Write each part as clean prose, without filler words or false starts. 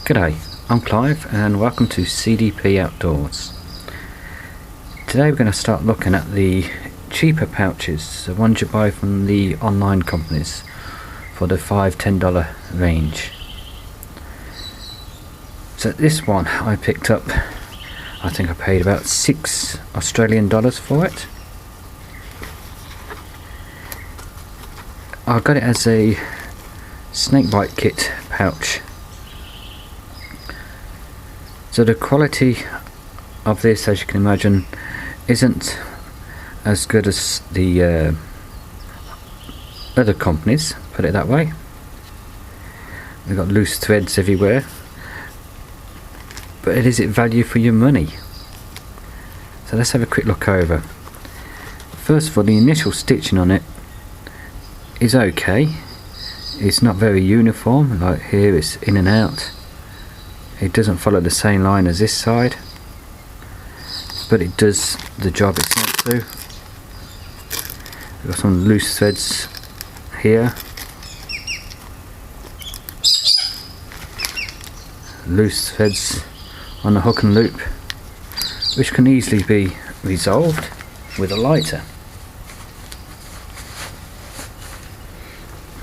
G'day, I'm Clive and welcome to CDP Outdoors. Today we're going to start looking at the cheaper pouches, the ones you buy from the online companies for the $5–10 range. So this one I picked up, I think I paid about $6 Australian for it. I got it as a snakebite kit pouch. So the quality of this, as you can imagine, isn't as good as the other companies, put it that way. We've got loose threads everywhere, but is it value for your money? So let's have a quick look over. First of all, the initial stitching on it is okay. It's not very uniform, like here it's in and out. It doesn't follow the same line as this side, but it does the job it's meant to. We've got some loose threads here, loose threads on the hook and loop, which can easily be resolved with a lighter.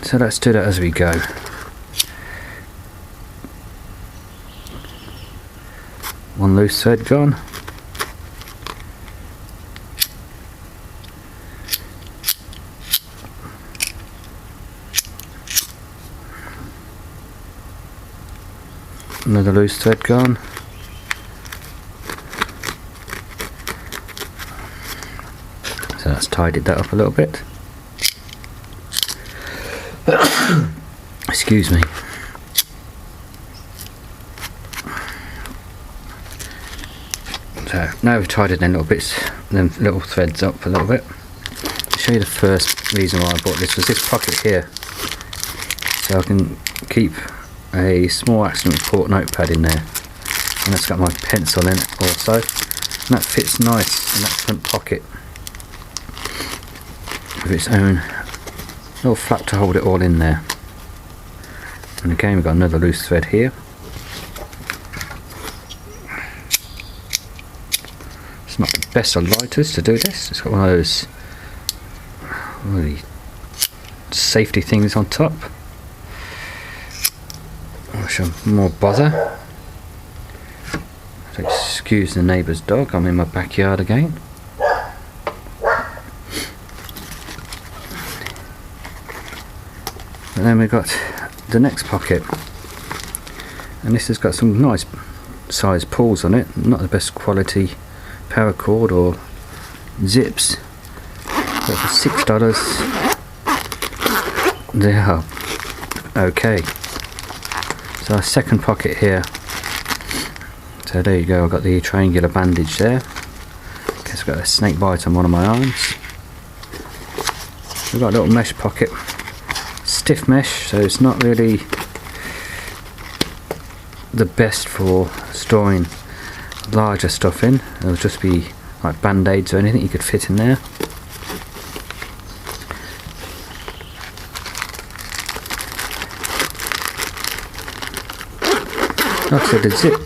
So let's do that as we go. One loose thread gone. Another loose thread gone. So that's tidied that up a little bit. Excuse me. So now we've tidied them little threads up a little bit. I'll show you the first reason why I bought this was this pocket here, so I can keep a small accident report notepad in there, and that's got my pencil in it also, and that fits nice in that front pocket with its own little flap to hold it all in there. And again we've got another loose thread here. It's not the best of lighters to do this. It's got one of those really safety things on top, which are more bother. So excuse the neighbour's dog, I'm in my backyard again. And then we've got the next pocket, and this has got some nice size pulls on it, not the best quality paracord or zips, but for $6 they are okay. So our second pocket here, so there you go, I've got the triangular bandage there. Guess I've got a snake bite on one of my arms. We've got a little mesh pocket, stiff mesh, so it's not really the best for storing larger stuff in. It'll just be like band-aids or anything you could fit in there. Like I said, the zip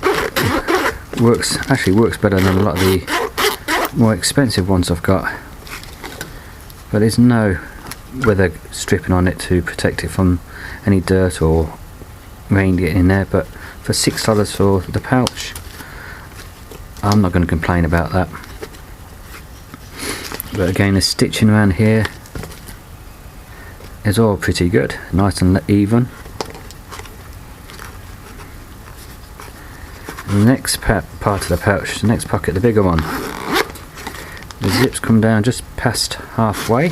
actually works better than a lot of the more expensive ones I've got, but there's no weather stripping on it to protect it from any dirt or rain getting in there. But for $6 for the pouch, I'm not going to complain about that. But again, the stitching around here is all pretty good, nice and even. And the next part of the pouch, the next pocket, the bigger one, the zips come down just past halfway.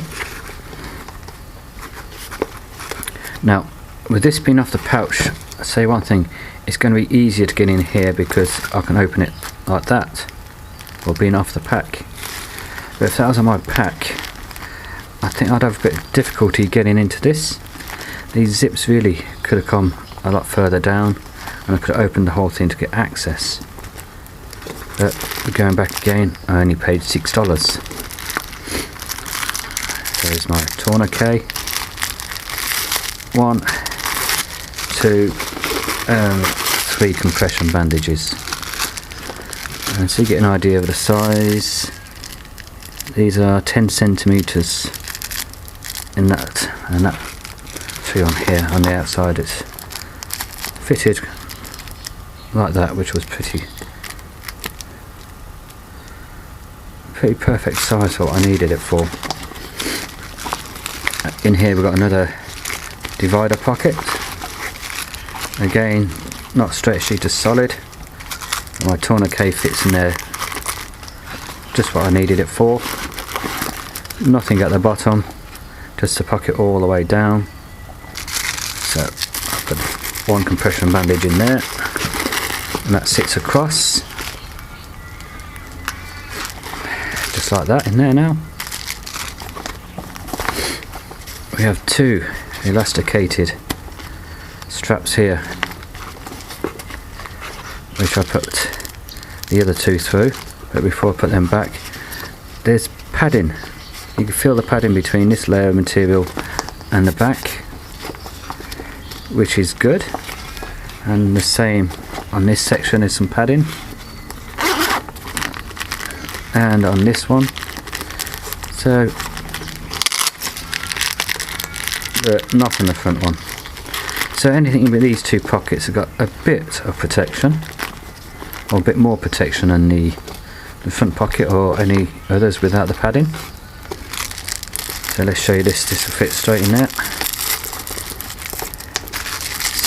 Now, with this being off the pouch, I'll say one thing, it's going to be easier to get in here because I can open it like that, or being off the pack. But if that was on my pack, I think I'd have a bit of difficulty getting into this. These zips really could have come a lot further down, and I could have opened the whole thing to get access. But going back again, I only paid $6. There's my tourniquet. 1, 2, 3 compression bandages. And so you get an idea of the size. These are 10 centimeters in that, and that 3 on here on the outside. It's fitted like that, which was pretty perfect size for what I needed it for. In here we've got another divider pocket. Again, not straight sheet, just solid. My tourniquet fits in there just what I needed it for. Nothing at the bottom, just to pocket all the way down. So I've got 1 compression bandage in there, and that sits across just like that in there. Now we have 2 elasticated straps here, which I put the other 2 through, but before I put them back, there's padding. You can feel the padding between this layer of material and the back, which is good, and the same on this section. There's some padding, and on this one, so not on the front one. So anything in these 2 pockets have got a bit of protection, or a bit more protection than the front pocket or any others without the padding. So let's show you this. This will fit straight in there.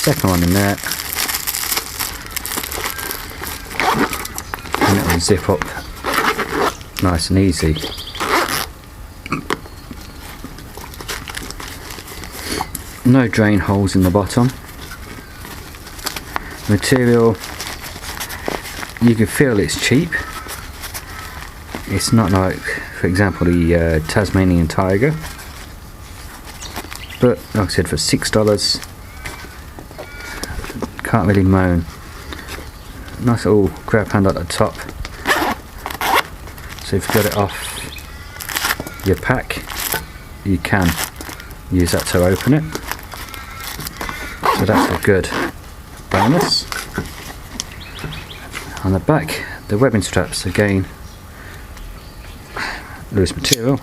Second one in there, and it will zip up nice and easy. No drain holes in the bottom. Material, you can feel it's cheap. It's not like, for example, the Tasmanian Tiger, but like I said, for $6, can't really moan. Nice little grab handle at the top, so if you've got it off your pack, you can use that to open it. So that's a good bonus. On the back, the webbing straps, again, loose material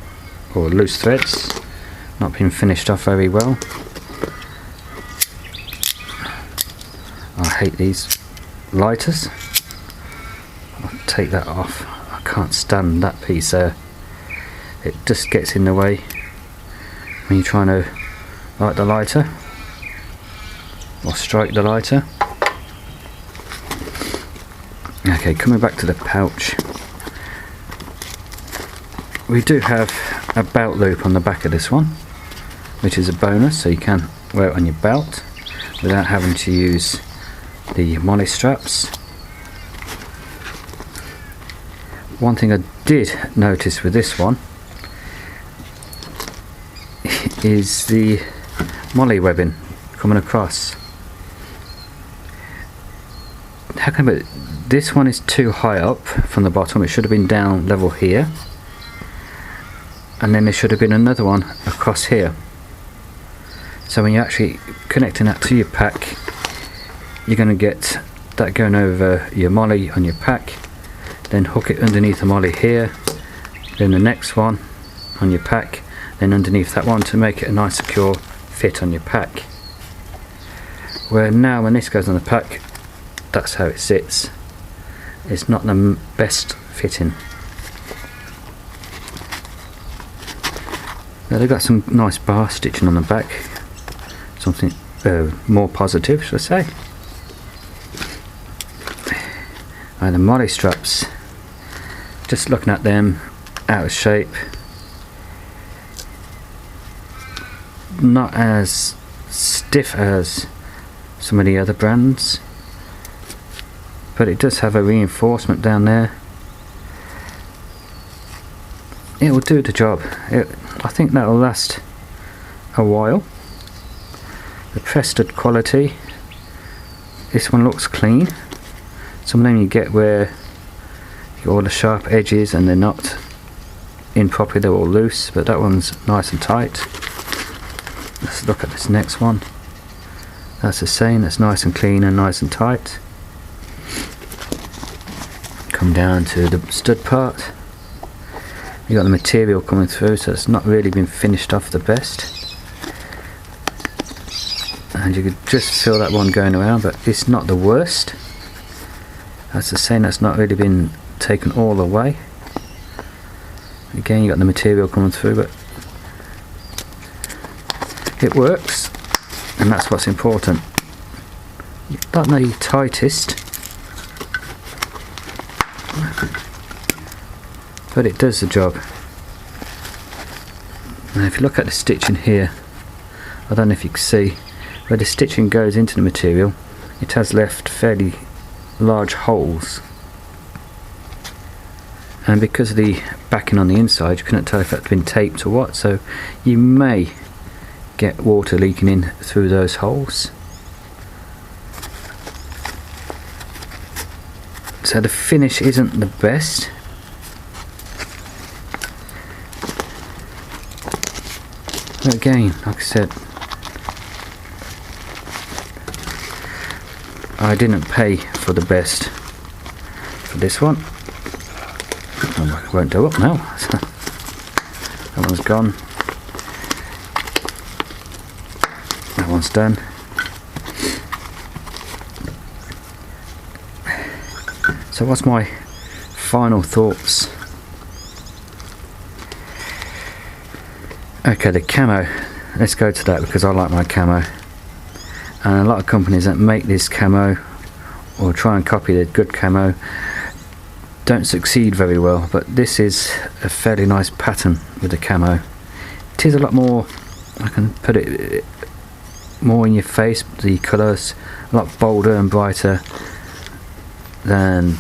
or loose threads, not been finished off very well. I hate these lighters. I'll take that off. I can't stand that piece there. It just gets in the way when you're trying to light the lighter or strike the lighter. Okay, coming back to the pouch, we do have a belt loop on the back of this one, which is a bonus, so you can wear it on your belt without having to use the MOLLE straps. One thing I did notice with this one is the MOLLE webbing coming across. How come this one is too high up from the bottom? It should have been down level here, and then there should have been another one across here. So when you're actually connecting that to your pack, you're going to get that going over your MOLLE on your pack, then hook it underneath the MOLLE here, then the next one on your pack, then underneath that one to make it a nice secure fit on your pack. Where now when this goes on the pack, that's how it sits. It's not the best fitting. Now they've got some nice bar stitching on the back, something more positive, should I say. And the MOLLE straps, just looking at them, out of shape, not as stiff as some of the other brands, but it does have a reinforcement down there. It will do the job. I think that will last a while. The pressed quality, this one looks clean. Some of them you get where you got all the sharp edges and they're not in properly, they're all loose, but that one's nice and tight. Let's look at this next one. That's the same, that's nice and clean and nice and tight. come down to the stud part. You got the material coming through, so it's not really been finished off the best. And you could just feel that one going around, but it's not the worst. That's the saying, that's not really been taken all the way. Again, you got the material coming through, but it works, and that's what's important. Not the tightest, but it does the job. Now if you look at the stitching here, I don't know if you can see where the stitching goes into the material, it has left fairly large holes, and because of the backing on the inside you couldn't tell if it's been taped or what, so you may get water leaking in through those holes. So the finish isn't the best. But again, like I said, I didn't pay for the best for this one. Oh, it won't go up now. That one's gone. That one's done. So what's my final thoughts? Okay, the camo, let's go to that because I like my camo, and a lot of companies that make this camo or try and copy the good camo don't succeed very well, but this is a fairly nice pattern with the camo. It is a lot more, I can put it more in your face, the colours a lot bolder and brighter than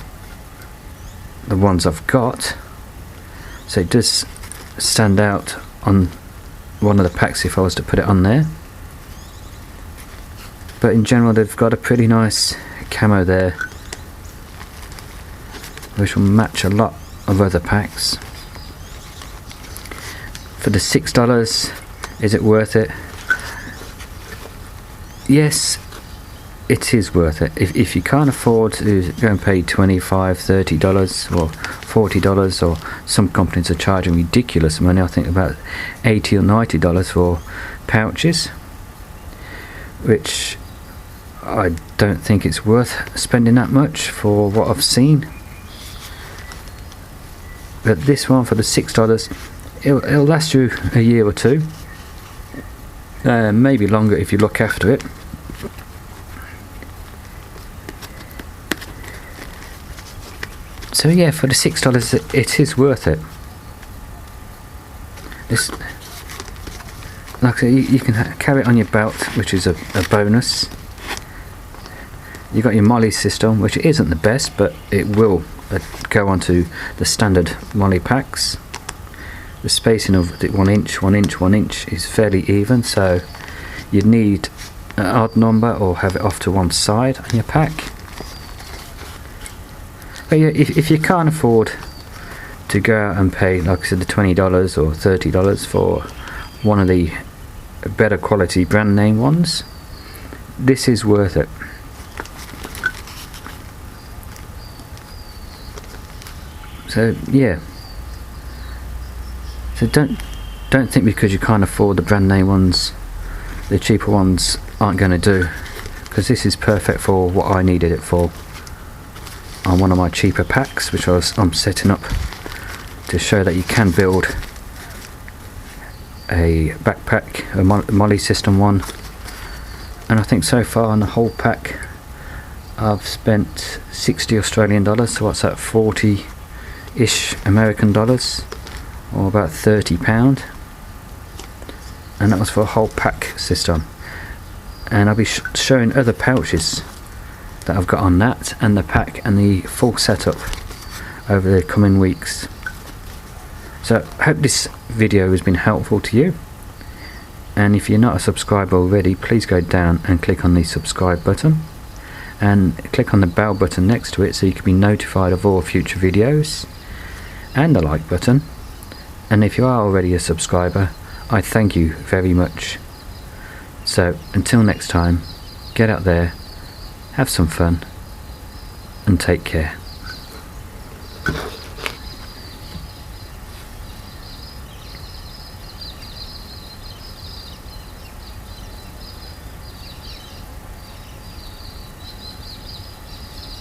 the ones I've got, so it does stand out on one of the packs if I was to put it on there. But in general they've got a pretty nice camo there which will match a lot of other packs. For the $6, is it worth it? Yes, it is worth it. If you can't afford to go and pay $25, $30 or $40, or some companies are charging ridiculous money, I think about $80 or $90 for pouches, which I don't think it's worth spending that much for what I've seen. But this one for the $6, it'll last you a year or two, maybe longer if you look after it. So yeah, for the $6 it is worth it. This, like I said, you can carry it on your belt, which is a bonus. You got your MOLLE system, which isn't the best, but it will go onto the standard MOLLE packs. The spacing of the 1 inch, 1 inch, 1 inch is fairly even, so you'd need an odd number or have it off to one side on your pack. But yeah, if you can't afford to go out and pay, like I said, the $20 or $30 for one of the better quality brand name ones, this is worth it. So yeah, so don't think because you can't afford the brand name ones, the cheaper ones aren't going to do, because this is perfect for what I needed it for on one of my cheaper packs, which I'm setting up to show that you can build a backpack, a MOLLE system one. And I think so far on the whole pack I've spent 60 Australian dollars, so what's that, 40-ish American dollars, or about £30, and that was for a whole pack system. And I'll be showing other pouches that I've got on that and the pack and the full setup over the coming weeks. So I hope this video has been helpful to you, and if you're not a subscriber already, please go down and click on the subscribe button and click on the bell button next to it so you can be notified of all future videos, and the like button. And if you are already a subscriber, I thank you very much. So until next time, get out there, have some fun, and take care.